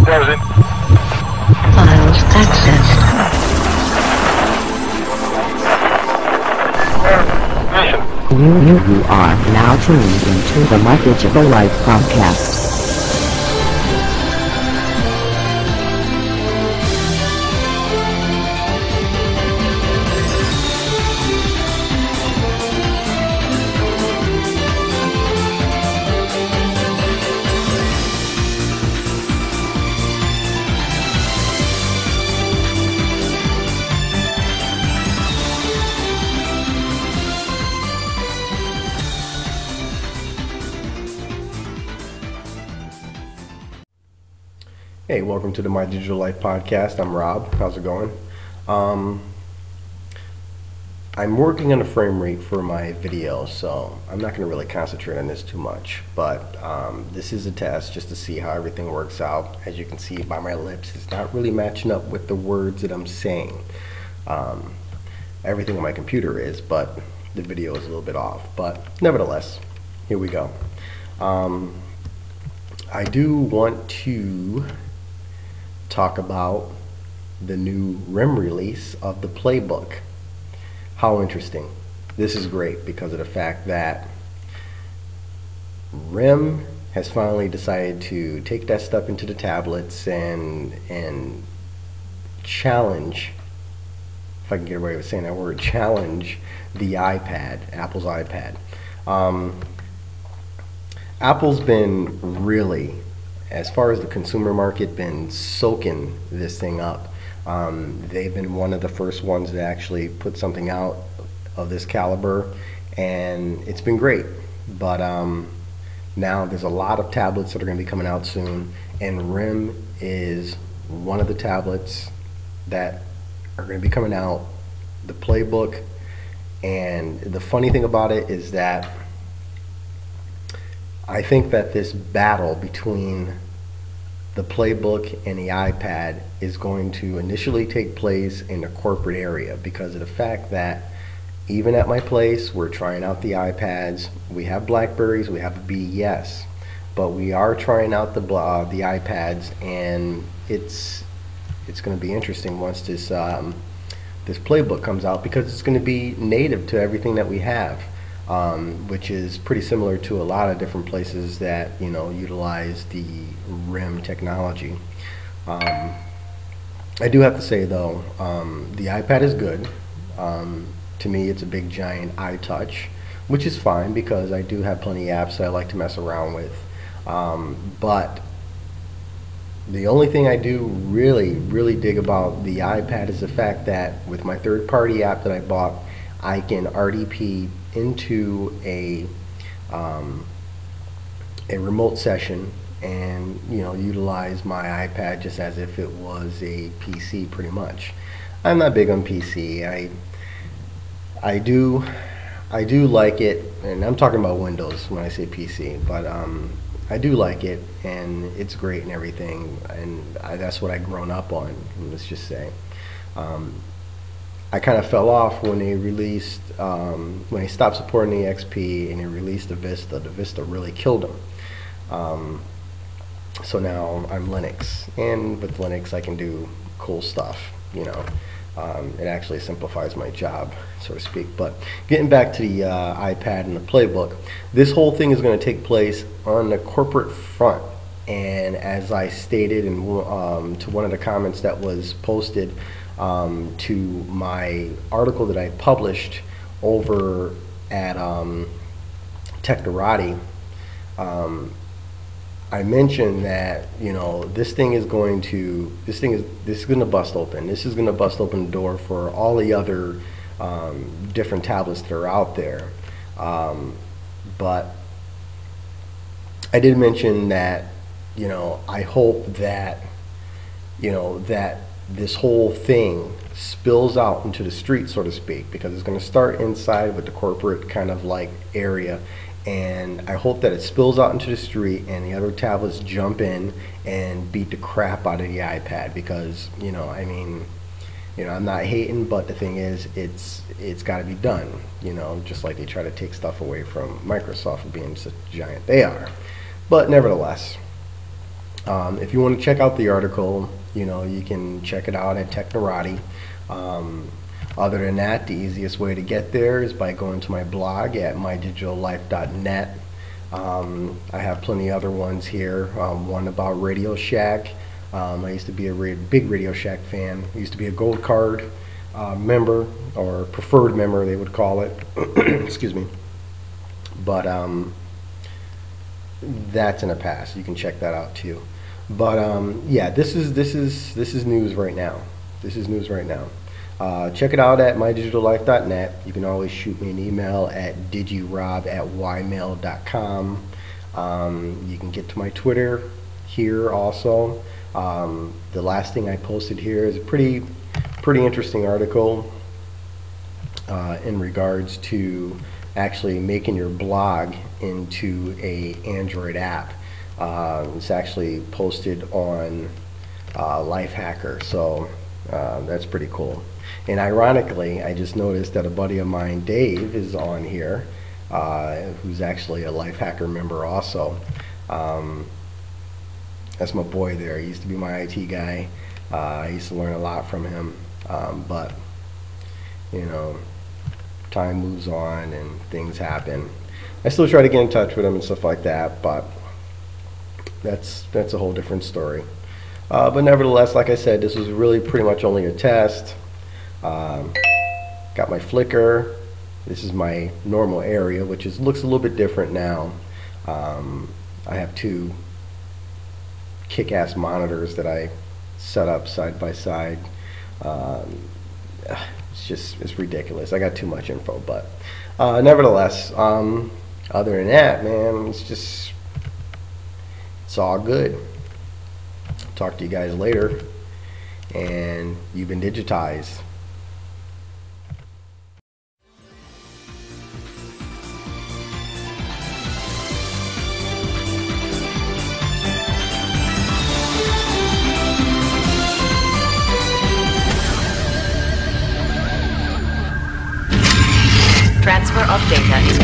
Present. Files accessed. Mission. You are now tuned into the My Digital Life podcast. Hey, welcome to the My Digital Life podcast. I'm Rob. How's it going? I'm working on the frame rate for my video, so I'm not going to really concentrate on this too much. But this is a test just to see how everything works out. As you can see by my lips, it's not really matching up with the words that I'm saying. Everything on my computer is, but the video is a little bit off. But nevertheless, here we go. I do want to talk about the new RIM release of the PlayBook. How interesting. This is great because of the fact that RIM has finally decided to take that step into the tablets and challenge, if I can get away with saying that word, challenge the iPad, Apple's iPad. Apple's been really, as far as the consumer market, been soaking this thing up. They've been one of the first ones to actually put something out of this caliber, and it's been great. But now there's a lot of tablets that are going to be coming out soon, and RIM is one of the tablets that are going to be coming out, the PlayBook. And the funny thing about it is that I think that this battle between the PlayBook and the iPad is going to initially take place in the corporate area because of the fact that even at my place, we're trying out the iPads. We have Blackberries, we have a BES, but we are trying out the iPads, and it's going to be interesting once this PlayBook comes out because it's going to be native to everything that we have. Which is pretty similar to a lot of different places that utilize the RIM technology. I do have to say though, the iPad is good. To me, it's a big giant iTouch, which is fine because I do have plenty of apps that I like to mess around with. But the only thing I do really dig about the iPad is the fact that with my third-party app that I bought, I can RDP into a remote session and utilize my iPad just as if it was a PC pretty much. I'm not big on PC. I do like it, and I'm talking about Windows when I say PC, but I do like it, and it's great and everything, and that's what I've grown up on, let's just say. I kind of fell off when they released, when they stopped supporting the XP and they released the Vista. The Vista really killed them. So now I'm Linux, and with Linux I can do cool stuff, It actually simplifies my job, so to speak. But getting back to the iPad and the PlayBook, this whole thing is going to take place on the corporate front. And as I stated in to one of the comments that was posted, to my article that I published over at Technorati, I mentioned that this thing is going to bust open. This is going to bust open the door for all the other different tablets that are out there. But I did mention that I hope that that this whole thing spills out into the street, so to speak, because it's going to start inside with the corporate kind of like area, and I hope that it spills out into the street and the other tablets jump in and beat the crap out of the iPad because I'm not hating, but the thing is it's got to be done, just like they try to take stuff away from Microsoft for being such a giant they are. But nevertheless, If you want to check out the article, you can check it out at Technorati. Other than that, the easiest way to get there is by going to my blog at mydigitallife.net. I have plenty of other ones here. One about Radio Shack. I used to be a big Radio Shack fan. I used to be a gold card member, or preferred member they would call it. Excuse me. But that's in the past. You can check that out too. But yeah, this is news right now. This is news right now. Check it out at mydigitallife.net. You can always shoot me an email at digirob@ymail.com. You can get to my Twitter here also. The last thing I posted here is a pretty interesting article in regards to actually making your blog into a Android app. It's actually posted on Lifehacker, so that's pretty cool. And ironically, I just noticed that a buddy of mine, Dave, is on here, who's actually a Lifehacker member also. That's my boy there. He used to be my IT guy. I used to learn a lot from him, but time moves on and things happen. I still try to get in touch with him and stuff like that, but that's a whole different story. But nevertheless, like I said, this was really pretty much only a test. Got my Flickr. This is my normal area, which looks a little bit different now. I have two kick-ass monitors that I set up side by side. It's ridiculous. I got too much info, but nevertheless, other than that, man, it's all good. Talk to you guys later, and you've been digitized. Transfer of data is